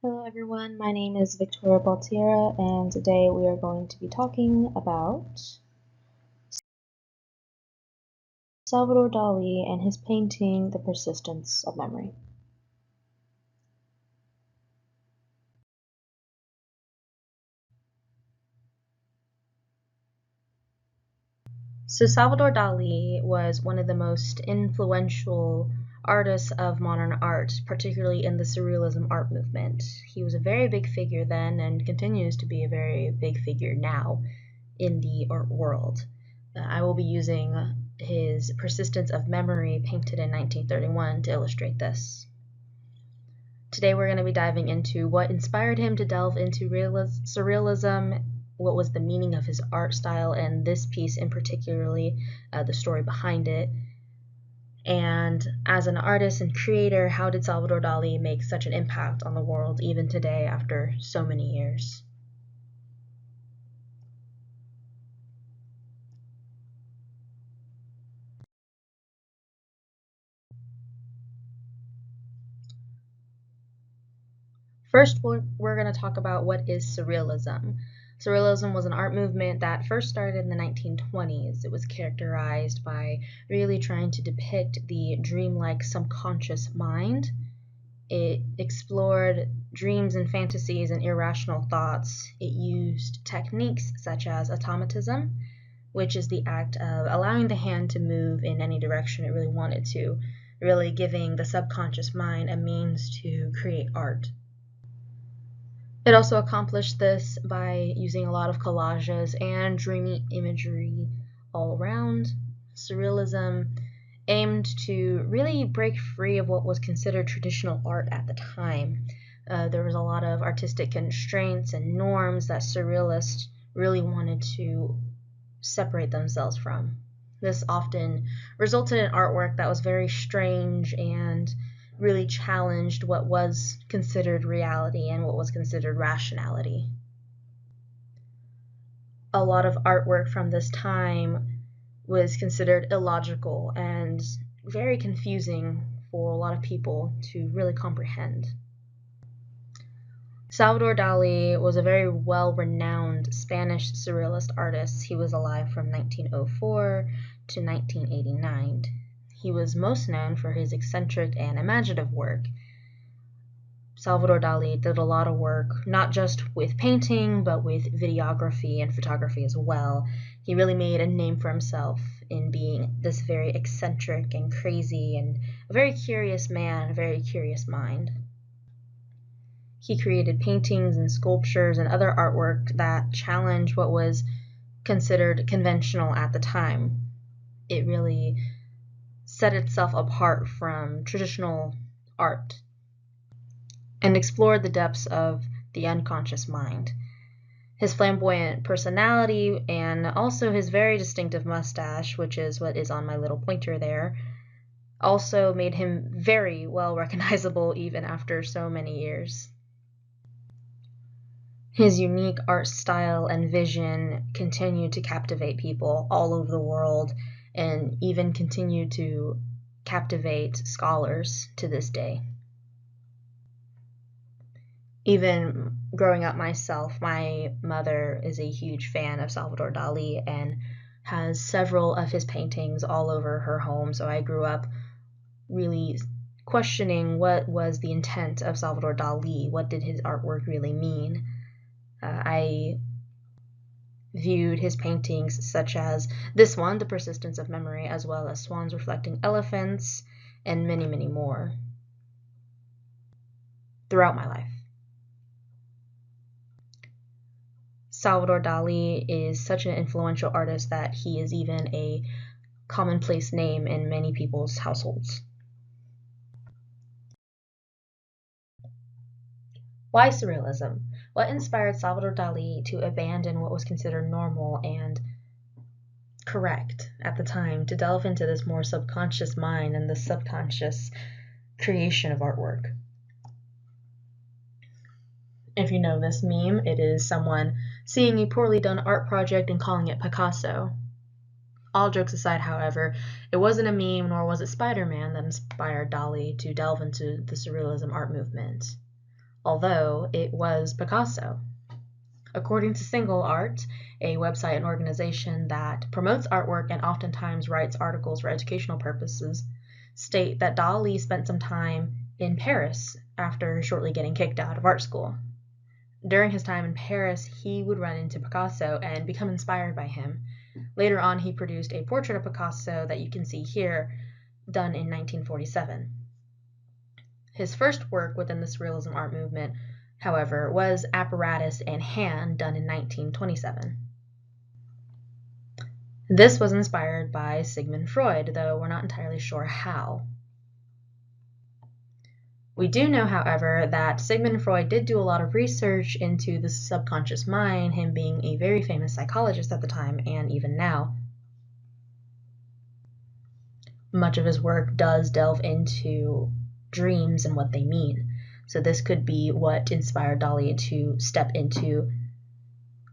Hello everyone, my name is Victoria Baltierra, and today we are going to be talking about Salvador Dali and his painting, The Persistence of Memory. So Salvador Dali was one of the most influential artists of modern art, particularly in the Surrealism art movement. He was a very big figure then and continues to be a very big figure now in the art world. I will be using his Persistence of Memory, painted in 1931, to illustrate this. Today we're going to be diving into what inspired him to delve into surrealism, what was the meaning of his art style, and this piece in particularly, the story behind it. And as an artist and creator, how did Salvador Dali make such an impact on the world even today after so many years? First, we're going to talk about what is Surrealism. Surrealism was an art movement that first started in the 1920s. It was characterized by really trying to depict the dreamlike subconscious mind. It explored dreams and fantasies and irrational thoughts. It used techniques such as automatism, which is the act of allowing the hand to move in any direction it really wanted to, really giving the subconscious mind a means to create art. It also accomplished this by using a lot of collages and dreamy imagery all around. Surrealism aimed to really break free of what was considered traditional art at the time. There was a lot of artistic constraints and norms that surrealists really wanted to separate themselves from. This often resulted in artwork that was very strange and really challenged what was considered reality and what was considered rationality. A lot of artwork from this time was considered illogical and very confusing for a lot of people to really comprehend. Salvador Dali was a very well-renowned Spanish surrealist artist. He was alive from 1904 to 1989. He was most known for his eccentric and imaginative work. Salvador Dali did a lot of work, not just with painting, but with videography and photography as well. He really made a name for himself in being this very eccentric and crazy and a very curious man, a very curious mind. He created paintings and sculptures and other artwork that challenged what was considered conventional at the time. It really set itself apart from traditional art and explored the depths of the unconscious mind. His flamboyant personality and also his very distinctive mustache, which is what is on my little pointer there, also made him very well recognizable even after so many years. His unique art style and vision continued to captivate people all over the world and even continue to captivate scholars to this day. Even growing up myself, my mother is a huge fan of Salvador Dali and has several of his paintings all over her home, so I grew up really questioning what was the intent of Salvador Dali, what did his artwork really mean. I viewed his paintings such as this one, The Persistence of Memory, as well as Swans Reflecting Elephants, and many, many more throughout my life. Salvador Dali is such an influential artist that he is even a commonplace name in many people's households. Why surrealism? What inspired Salvador Dali to abandon what was considered normal and correct at the time to delve into this more subconscious mind and the subconscious creation of artwork? If you know this meme, it is someone seeing a poorly done art project and calling it Picasso. All jokes aside, however, it wasn't a meme nor was it Spider-Man that inspired Dali to delve into the surrealism art movement. although it was Picasso. According to Single Art, a website and organization that promotes artwork and oftentimes writes articles for educational purposes, state that Dali spent some time in Paris after shortly getting kicked out of art school. During his time in Paris, he would run into Picasso and become inspired by him. Later on, he produced a portrait of Picasso that you can see here, done in 1947. His first work within the Surrealism art movement, however, was Apparatus and Hand, done in 1927. This was inspired by Sigmund Freud, though we're not entirely sure how. We do know, however, that Sigmund Freud did do a lot of research into the subconscious mind, him being a very famous psychologist at the time and even now. Much of his work does delve into dreams and what they mean. So this could be what inspired Dali to step into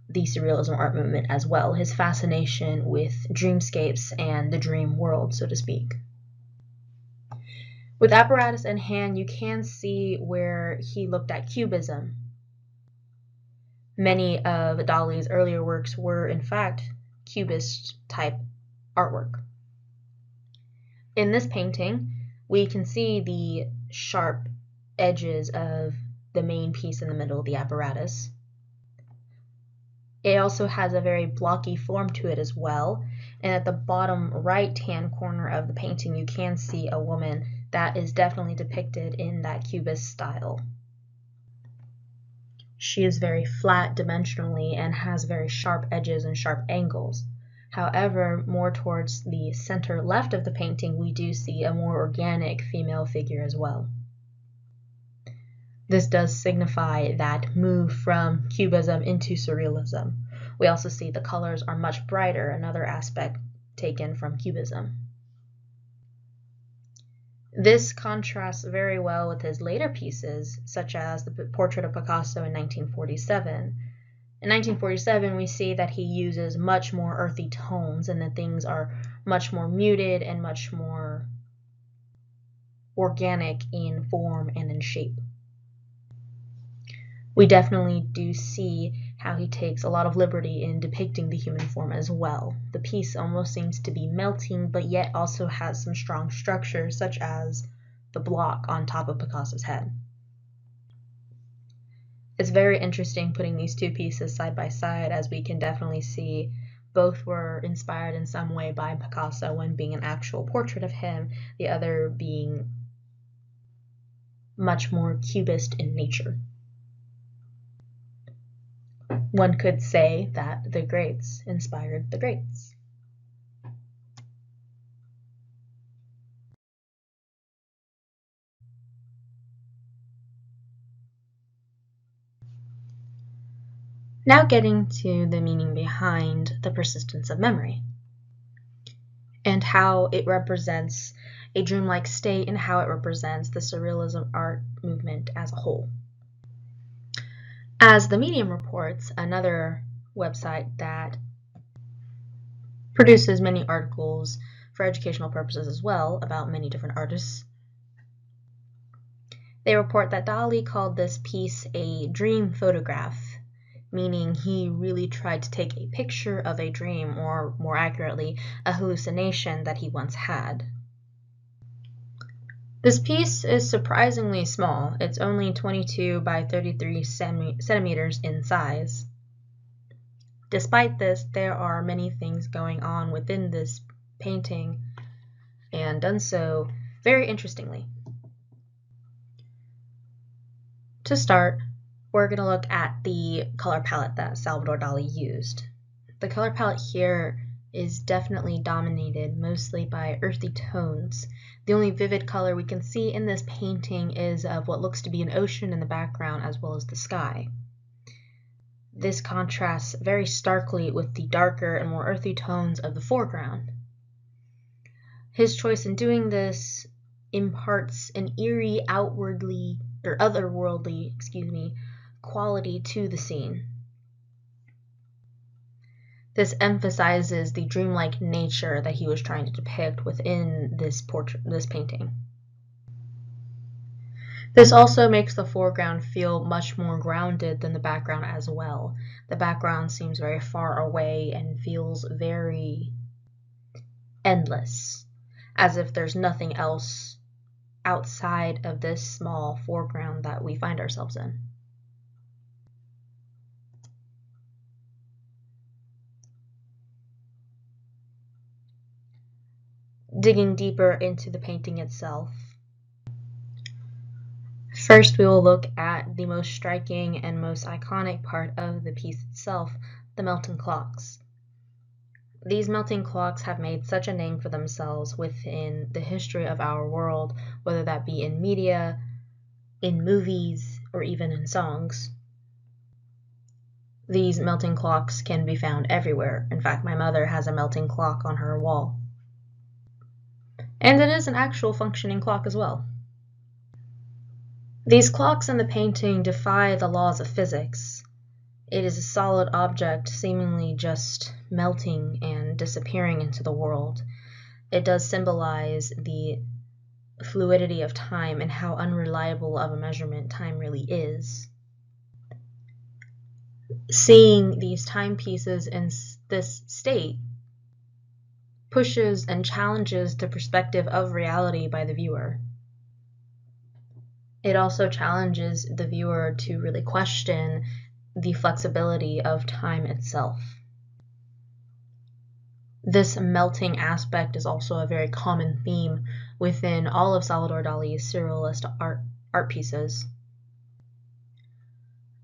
the Surrealism art movement as well, his fascination with dreamscapes and the dream world, so to speak. With Apparatus and Hand, you can see where he looked at cubism. Many of Dali's earlier works were, in fact, cubist type artwork. In this painting, we can see the sharp edges of the main piece in the middle, the apparatus. It also has a very blocky form to it as well, and at the bottom right-hand corner of the painting you can see a woman that is definitely depicted in that cubist style. She is very flat dimensionally and has very sharp edges and sharp angles. However, more towards the center left of the painting, we do see a more organic female figure as well. This does signify that move from Cubism into Surrealism. We also see the colors are much brighter, another aspect taken from Cubism. This contrasts very well with his later pieces, such as the portrait of Picasso in 1947. In 1947, we see that he uses much more earthy tones and that things are much more muted and much more organic in form and in shape. We definitely do see how he takes a lot of liberty in depicting the human form as well. The piece almost seems to be melting, but yet also has some strong structure, such as the block on top of Picasso's head. It's very interesting putting these two pieces side by side, as we can definitely see both were inspired in some way by Picasso, one being an actual portrait of him, the other being much more cubist in nature. One could say that the greats inspired the greats. Now getting to the meaning behind the persistence of memory and how it represents a dreamlike state and how it represents the Surrealism art movement as a whole. As the Medium reports, another website that produces many articles for educational purposes as well about many different artists, they report that Dali called this piece a dream photograph, meaning he really tried to take a picture of a dream, or more accurately, a hallucination that he once had. This piece is surprisingly small. It's only 22 by 33 centimeters in size. Despite this, there are many things going on within this painting, and done so very interestingly. To start, we're going to look at the color palette that Salvador Dali used. The color palette here is definitely dominated mostly by earthy tones. The only vivid color we can see in this painting is of what looks to be an ocean in the background as well as the sky. This contrasts very starkly with the darker and more earthy tones of the foreground. His choice in doing this imparts an eerie, otherworldly quality to the scene. This emphasizes the dreamlike nature that he was trying to depict within this painting. This also makes the foreground feel much more grounded than the background as well. The background seems very far away and feels very endless, as if there's nothing else outside of this small foreground that we find ourselves in. Digging deeper into the painting itself, first we will look at the most striking and most iconic part of the piece itself, the melting clocks. These melting clocks have made such a name for themselves within the history of our world, whether that be in media, in movies, or even in songs. These melting clocks can be found everywhere. In fact, my mother has a melting clock on her wall. And it is an actual functioning clock as well. These clocks in the painting defy the laws of physics. It is a solid object seemingly just melting and disappearing into the world. It does symbolize the fluidity of time and how unreliable of a measurement time really is. Seeing these timepieces in this state pushes and challenges the perspective of reality by the viewer. It also challenges the viewer to really question the flexibility of time itself. This melting aspect is also a very common theme within all of Salvador Dali's surrealist art pieces,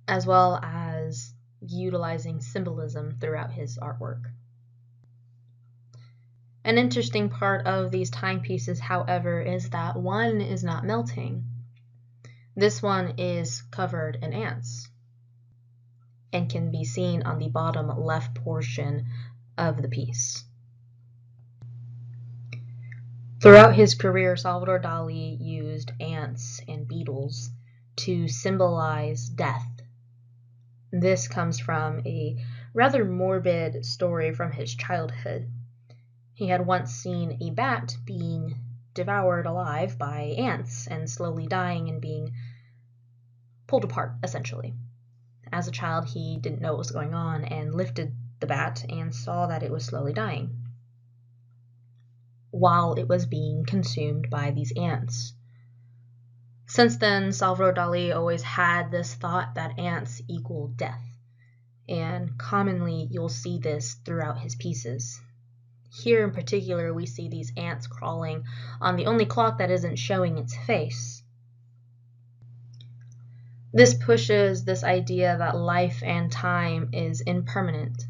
as well as utilizing symbolism throughout his artwork. An interesting part of these timepieces, however, is that one is not melting. This one is covered in ants and can be seen on the bottom left portion of the piece. Throughout his career, Salvador Dali used ants and beetles to symbolize death. This comes from a rather morbid story from his childhood. He had once seen a bat being devoured alive by ants and slowly dying and being pulled apart, essentially. As a child, he didn't know what was going on and lifted the bat and saw that it was slowly dying while it was being consumed by these ants. Since then, Salvador Dali always had this thought that ants equal death, and commonly you'll see this throughout his pieces. Here in particular, we see these ants crawling on the only clock that isn't showing its face. This pushes this idea that life and time is impermanent,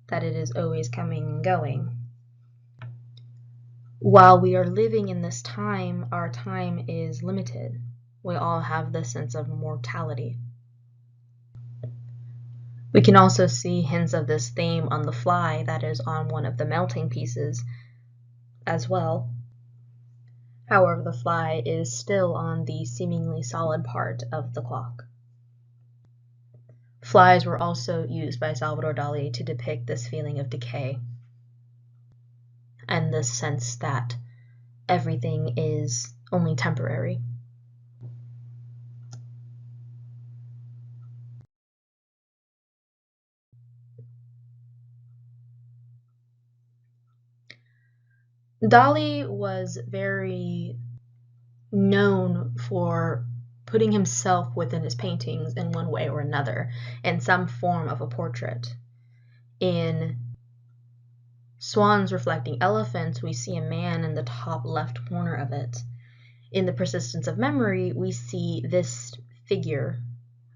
that it is always coming and going. While we are living in this time, our time is limited. We all have this sense of mortality. We can also see hints of this theme on the fly that is on one of the melting pieces as well. However, the fly is still on the seemingly solid part of the clock. Flies were also used by Salvador Dali to depict this feeling of decay and this sense that everything is only temporary. Dali was very known for putting himself within his paintings in one way or another, in some form of a portrait. In Swans Reflecting Elephants, we see a man in the top left corner of it. In The Persistence of Memory, we see this figure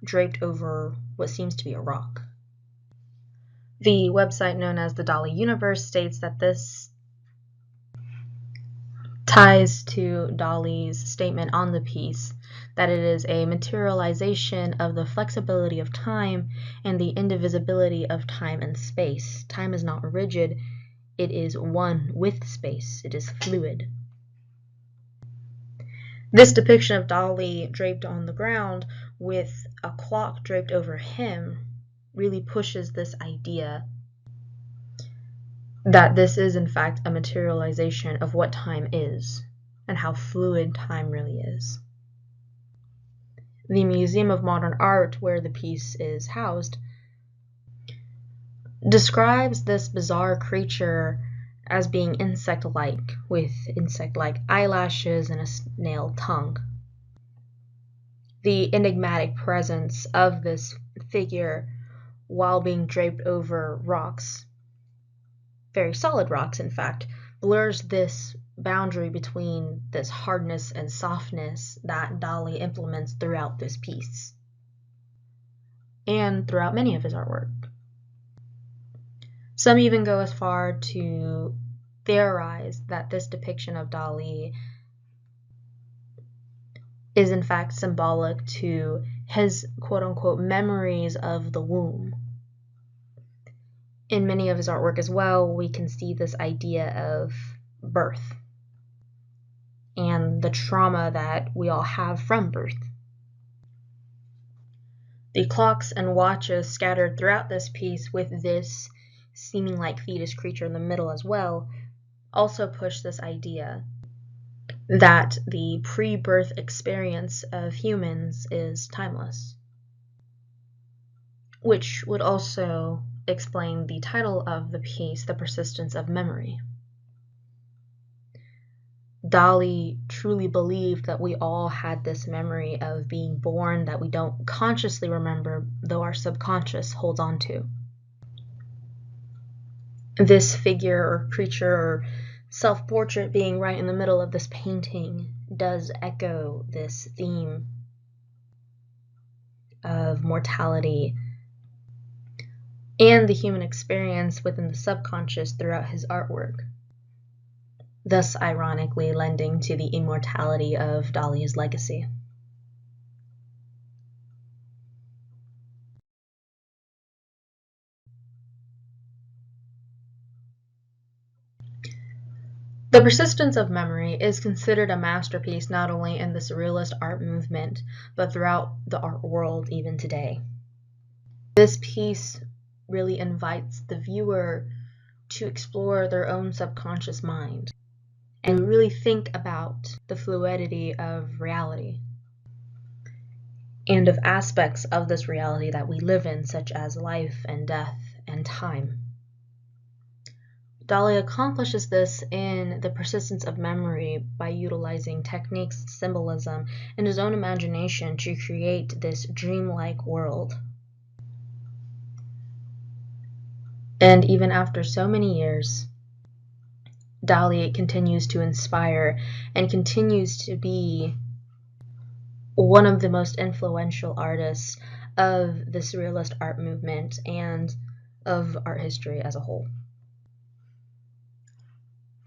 draped over what seems to be a rock. The website known as the Dali Universe states that this ties to Dali's statement on the piece that it is a materialization of the flexibility of time and the indivisibility of time and space. Time is not rigid, it is one with space, it is fluid. This depiction of Dali draped on the ground with a clock draped over him really pushes this idea that this is in fact a materialization of what time is and how fluid time really is. The Museum of Modern Art, where the piece is housed, describes this bizarre creature as being insect-like, with insect-like eyelashes and a snail tongue. The enigmatic presence of this figure while being draped over rocks, very solid rocks in fact, blurs this boundary between this hardness and softness that Dali implements throughout this piece and throughout many of his artwork. Some even go as far to theorize that this depiction of Dali is in fact symbolic to his quote-unquote memories of the womb. In many of his artwork as well, we can see this idea of birth and the trauma that we all have from birth. The clocks and watches scattered throughout this piece, with this seeming like fetus creature in the middle as well, also push this idea that the pre-birth experience of humans is timeless, which would also explain the title of the piece, The Persistence of Memory. Dali truly believed that we all had this memory of being born that we don't consciously remember, though our subconscious holds on to. This figure or creature or self-portrait being right in the middle of this painting does echo this theme of mortality and the human experience within the subconscious throughout his artwork, thus ironically lending to the immortality of Dali's legacy. The Persistence of Memory is considered a masterpiece not only in the surrealist art movement, but throughout the art world even today. This piece really invites the viewer to explore their own subconscious mind and really think about the fluidity of reality and of aspects of this reality that we live in, such as life and death and time. Dali accomplishes this in The Persistence of Memory by utilizing techniques, symbolism, and his own imagination to create this dreamlike world. And even after so many years, Dali continues to inspire and continues to be one of the most influential artists of the surrealist art movement and of art history as a whole.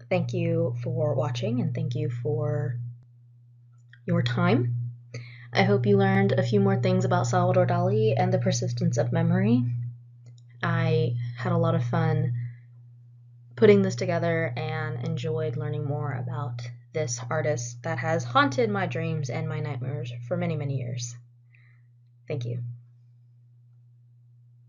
Thank you for watching, and thank you for your time. I hope you learned a few more things about Salvador Dali and The Persistence of Memory. I had a lot of fun putting this together and enjoyed learning more about this artist that has haunted my dreams and my nightmares for many, many years. Thank you.